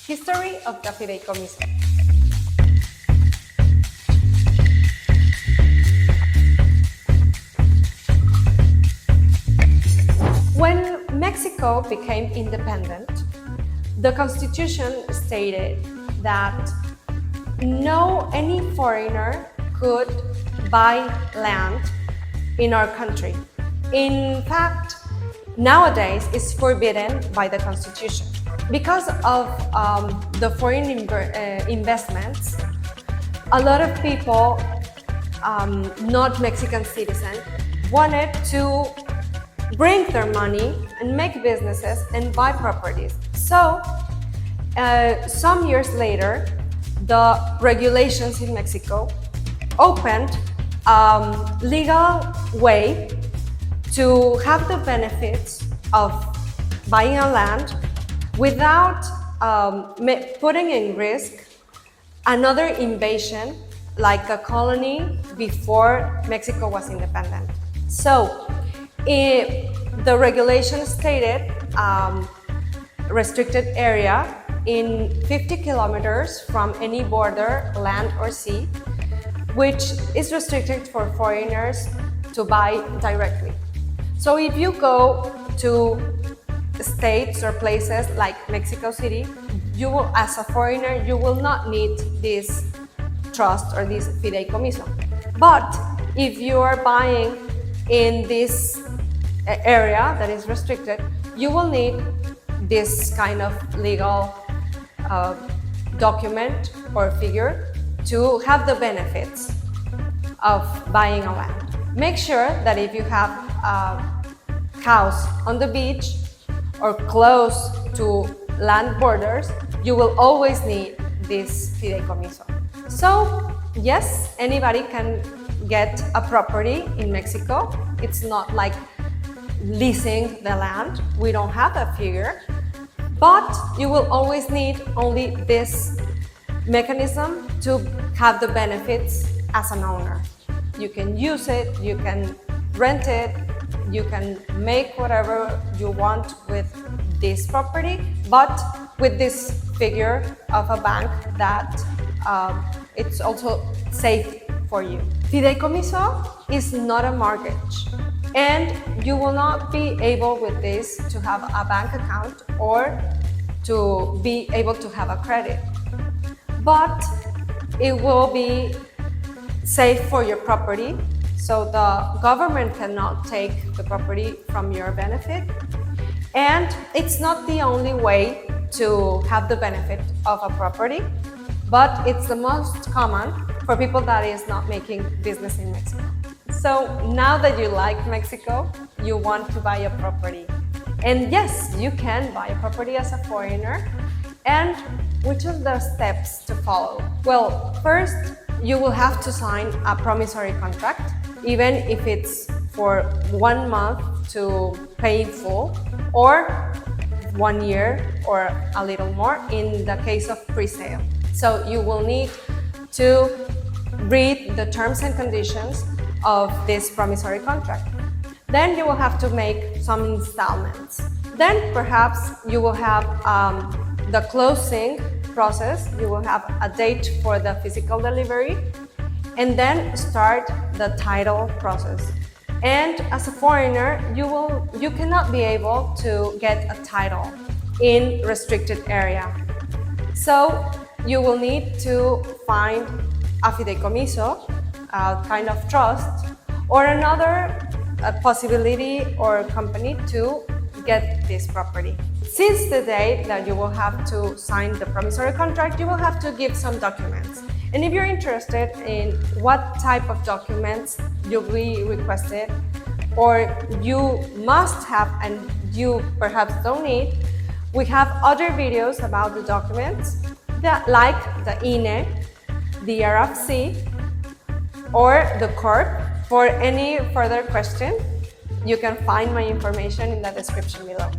History of the Fideicomiso. When Mexico became independent, the Constitution stated that any foreigner could buy land in our country. In fact, nowadays it's forbidden by the Constitution. Because of the foreign investments, a lot of people, not Mexican citizens, wanted to bring their money and make businesses and buy properties. So, some years later, the regulations in Mexico opened a legal way to have the benefits of buying a land without putting in risk another invasion like a colony before Mexico was independent. So, the regulation stated restricted area in 50 kilometers from any border, land or sea, which is restricted for foreigners to buy directly. So if you go to states or places like Mexico City, you will, as a foreigner, you will not need this trust or this fideicomiso. But if you are buying in this area that is restricted, you will need this kind of legal document or figure to have the benefits of buying a land. Make sure that if you have a house on the beach or close to land borders, you will always need this fideicomiso. So yes, anybody can get a property in Mexico. It's not like leasing the land. We don't have a figure, but you will always need only this mechanism to have the benefits as an owner. You can use it, you can rent it, you can make whatever you want with this property, but with this figure of a bank that it's also safe for you. Fideicomiso is not a mortgage, and you will not be able with this to have a bank account or to be able to have a credit, but it will be safe for your property, so the government cannot take the property from your benefit. And it's not the only way to have the benefit of a property, but it's the most common for people that is not making business in Mexico. So now that you like Mexico, you want to buy a property. And yes, you can buy a property as a foreigner. And which are the steps to follow? Well, first, you will have to sign a promissory contract, even if it's for 1 month to pay in full, or 1 year or a little more in the case of pre-sale. So you will need to read the terms and conditions of this promissory contract. Then you will have to make some installments. Then perhaps you will have the closing process. You will have a date for the physical delivery, and then start the title process. And as a foreigner, you cannot be able to get a title in restricted area. So you will need to find a fideicomiso, a kind of trust, or another possibility or company to get this property. Since the day that you will have to sign the promissory contract, you will have to give some documents. And if you're interested in what type of documents you'll be requested, or you must have and you perhaps don't need, we have other videos about the documents that, like the INE, the RFC, or the CORP. For any further question, you can find my information in the description below.